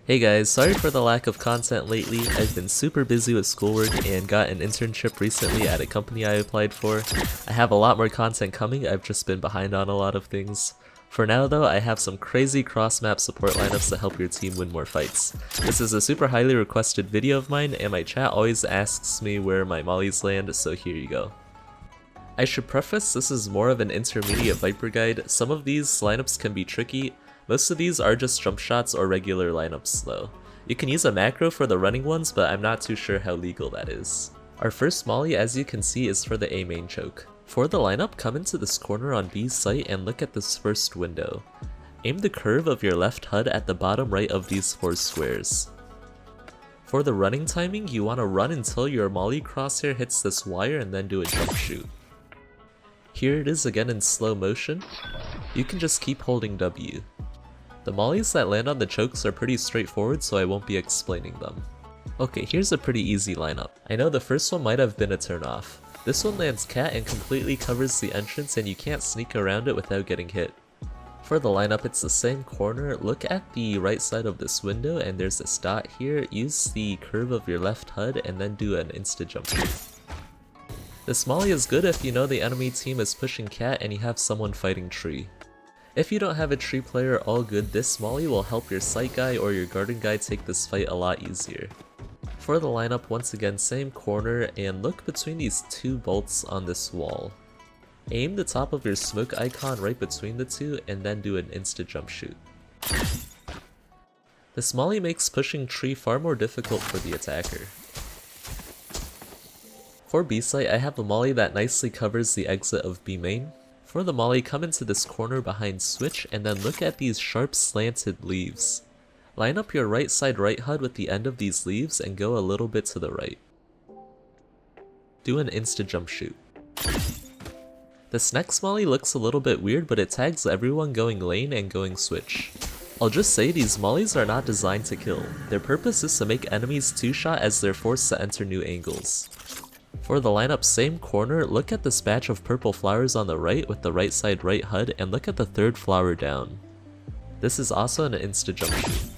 Hey guys, sorry for the lack of content lately. I've been super busy with schoolwork and got an internship recently at a company I applied for. I have a lot more content coming, I've just been behind on a lot of things. For now though, I have some crazy cross-map support lineups to help your team win more fights. This is a super highly requested video of mine and my chat always asks me where my mollies land, so here you go. I should preface this is more of an intermediate Viper guide. Some of these lineups can be tricky. Most of these are just jump shots or regular lineups though. You can use a macro for the running ones, but I'm not too sure how legal that is. Our first molly, as you can see, is for the A main choke. For the lineup, come into this corner on B's site and look at this first window. Aim the curve of your left HUD at the bottom right of these 4 squares. For the running timing, you want to run until your molly crosshair hits this wire and then do a jump shoot. Here it is again in slow motion. You can just keep holding W. The mollies that land on the chokes are pretty straightforward, so I won't be explaining them. Okay, here's a pretty easy lineup. I know the first one might have been a turnoff. This one lands cat and completely covers the entrance and you can't sneak around it without getting hit. For the lineup, it's the same corner. Look at the right side of this window and there's this dot here. Use the curve of your left HUD and then do an insta jump shoot. This molly is good if you know the enemy team is pushing cat and you have someone fighting tree. If you don't have a tree player, all good, this molly will help your sight guy or your garden guy take this fight a lot easier. For the lineup, once again, same corner and look between these 2 bolts on this wall. Aim the top of your smoke icon right between the 2 and then do an insta jump shoot. This molly makes pushing tree far more difficult for the attacker. For B site, I have a molly that nicely covers the exit of B main. For the molly, come into this corner behind switch and then look at these sharp slanted leaves. Line up your right side right HUD with the end of these leaves and go a little bit to the right. Do an insta jump shoot. This next molly looks a little bit weird, but it tags everyone going lane and going switch. I'll just say these mollies are not designed to kill. Their purpose is to make enemies 2-shot as they're forced to enter new angles. For the lineup, same corner, look at this batch of purple flowers on the right with the right side right HUD and look at the 3rd flower down. This is also an insta jump shoot.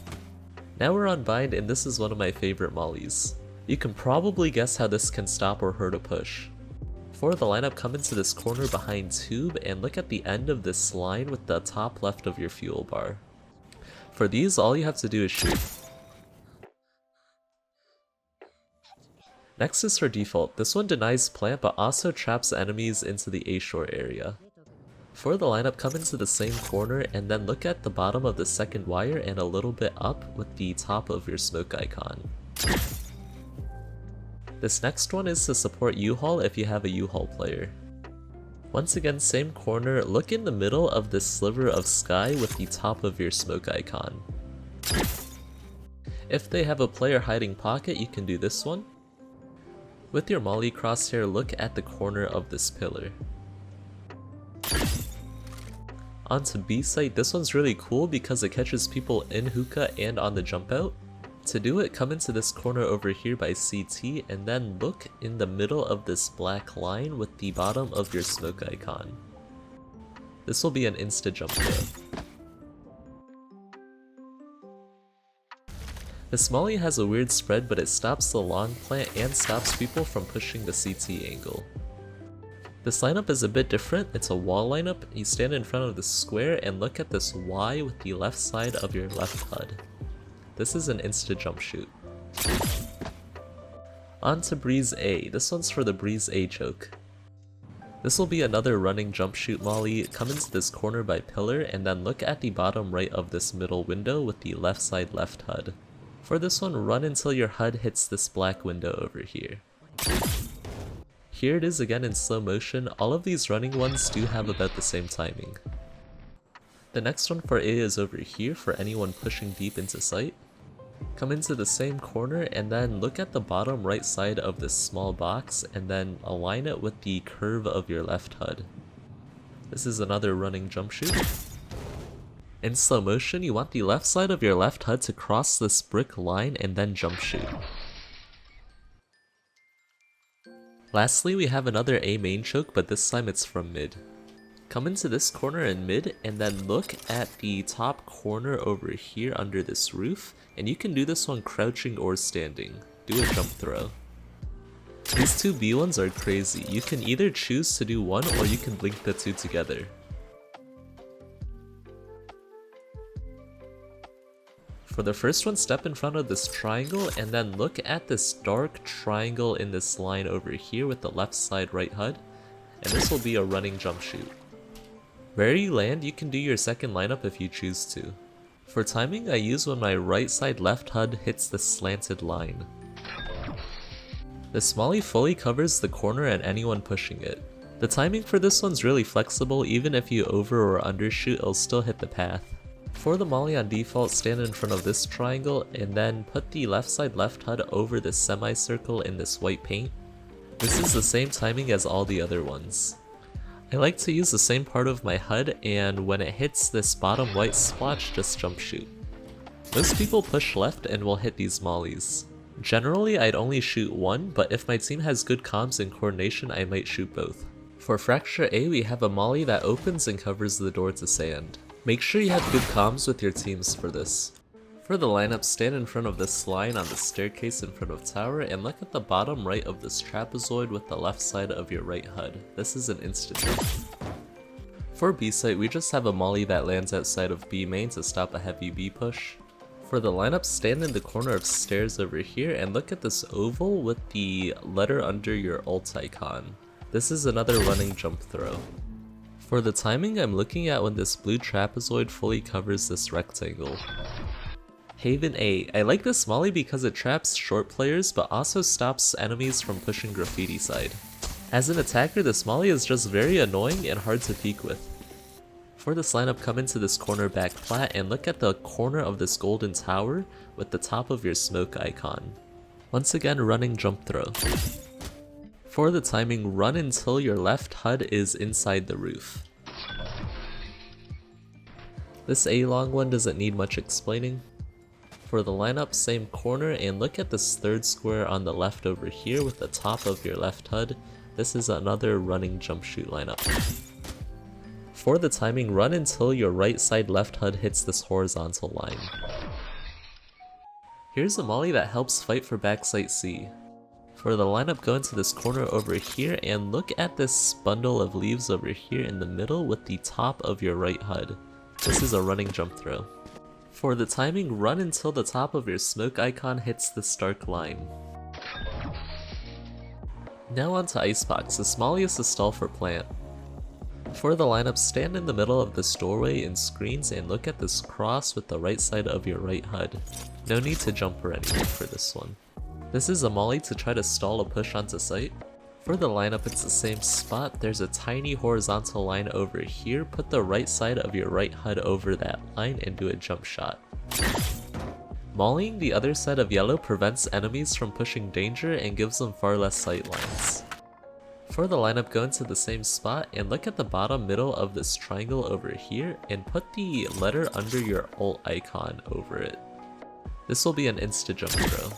Now we're on bind and this is one of my favorite mollies. You can probably guess how this can stop or hurt a push. For the lineup, come into this corner behind tube and look at the end of this line with the top left of your fuel bar. For these, all you have to do is shoot. Next is for default. This one denies plant but also traps enemies into the A short area. For the lineup, come into the same corner and then look at the bottom of the 2nd wire and a little bit up with the top of your smoke icon. This next one is to support U-Haul if you have a U-Haul player. Once again, same corner, look in the middle of this sliver of sky with the top of your smoke icon. If they have a player hiding pocket, you can do this one. With your molly crosshair, look at the corner of this pillar. Onto B site, this one's really cool because it catches people in hookah and on the jump out. To do it, come into this corner over here by CT and then look in the middle of this black line with the bottom of your smoke icon. This will be an insta jump throw. This molly has a weird spread, but it stops the long plant and stops people from pushing the CT angle. This lineup is a bit different. It's a wall lineup. You stand in front of the square and look at this Y with the left side of your left HUD. This is an insta jump shoot. On to Breeze A. This one's for the Breeze A choke. This will be another running jump shoot molly. Come into this corner by pillar and then look at the bottom right of this middle window with the left side left HUD. For this one, run until your HUD hits this black window over here. Here it is again in slow motion. All of these running ones do have about the same timing. The next one for A is over here for anyone pushing deep into sight. Come into the same corner and then look at the bottom right side of this small box and then align it with the curve of your left HUD. This is another running jump shoot. In slow motion, you want the left side of your left HUD to cross this brick line and then jump shoot. Lastly, we have another A main choke, but this time it's from mid. Come into this corner in mid, and then look at the top corner over here under this roof, and you can do this one crouching or standing. Do a jump throw. These two B ones are crazy. You can either choose to do one or you can link the two together. For the first one, step in front of this triangle and then look at this dark triangle in this line over here with the left side right HUD, and this will be a running jump shoot. Where you land, you can do your second lineup if you choose to. For timing, I use when my right side left HUD hits the slanted line. The Smolly fully covers the corner and anyone pushing it. The timing for this one's really flexible. Even if you over or undershoot, it'll still hit the path. For the molly on default, stand in front of this triangle and then put the left side left HUD over this semicircle in this white paint. This is the same timing as all the other ones. I like to use the same part of my HUD, and when it hits this bottom white splotch, just jump shoot. Most people push left and will hit these mollies. Generally, I'd only shoot one, but if my team has good comms and coordination, I might shoot both. For Fracture A, we have a molly that opens and covers the door to sand. Make sure you have good comms with your teams for this. For the lineup, stand in front of this line on the staircase in front of tower and look at the bottom right of this trapezoid with the left side of your right HUD. This is an instant jump. For B site, we just have a molly that lands outside of B main to stop a heavy B push. For the lineup, stand in the corner of stairs over here and look at this oval with the letter under your ult icon. This is another running jump throw. For the timing, I'm looking at when this blue trapezoid fully covers this rectangle. Haven A. I like this molly because it traps short players but also stops enemies from pushing graffiti side. As an attacker, this molly is just very annoying and hard to peek with. For this lineup, come into this corner back plat and look at the corner of this golden tower with the top of your smoke icon. Once again, running jump throw. For the timing, run until your left HUD is inside the roof. This A long one doesn't need much explaining. For the lineup, same corner and look at this third square on the left over here with the top of your left HUD. This is another running jump shoot lineup. For the timing, run until your right side left HUD hits this horizontal line. Here's a molly that helps fight for Backsite C. For the lineup, go into this corner over here and look at this bundle of leaves over here in the middle with the top of your right HUD. This is a running jump throw. For the timing, run until the top of your smoke icon hits the stark line. Now on to Icebox. The molly is the stall for plant. For the lineup, stand in the middle of this doorway in screens and look at this cross with the right side of your right HUD. No need to jump or anything for this one. This is a molly to try to stall a push onto site. For the lineup, it's the same spot. There's a tiny horizontal line over here. Put the right side of your right HUD over that line and do a jump shot. Mollying the other side of yellow prevents enemies from pushing danger and gives them far less sight lines. For the lineup, go into the same spot and look at the bottom middle of this triangle over here and put the letter under your ult icon over it. This will be an insta jump throw.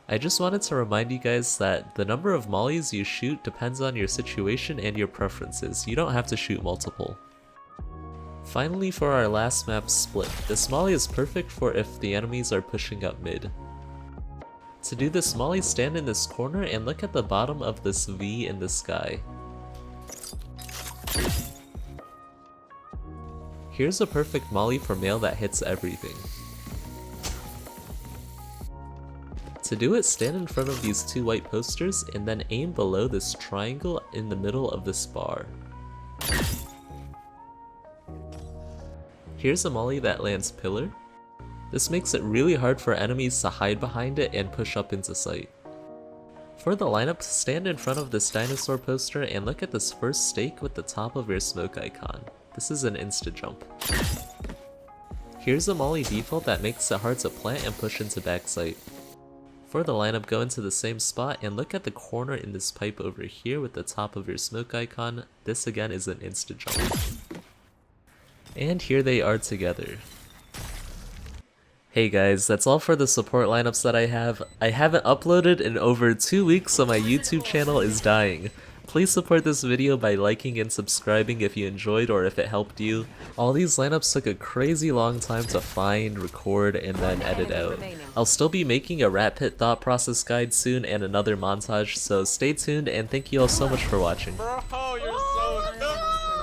I just wanted to remind you guys that the number of mollies you shoot depends on your situation and your preferences. You don't have to shoot multiple. Finally, for our last map, Split. This molly is perfect for if the enemies are pushing up mid. To do this molly, stand in this corner and look at the bottom of this V in the sky. Here's a perfect molly for male that hits everything. To do it, stand in front of these two white posters and then aim below this triangle in the middle of this bar. Here's a molly that lands pillar. This makes it really hard for enemies to hide behind it and push up into sight. For the lineup, stand in front of this dinosaur poster and look at this first stake with the top of your smoke icon. This is an insta jump. Here's a molly default that makes it hard to plant and push into Backsite. For the lineup, go into the same spot and look at the corner in this pipe over here with the top of your smoke icon. This again is an insta jump. And here they are together. Hey guys, that's all for the support lineups that I have. I haven't uploaded in over 2 weeks, so my YouTube channel is dying. Please support this video by liking and subscribing if you enjoyed or if it helped you. All these lineups took a crazy long time to find, record, and then edit out. I'll still be making a Rat Pit thought process guide soon and another montage, so stay tuned and thank you all so much for watching. Bro, you're so good.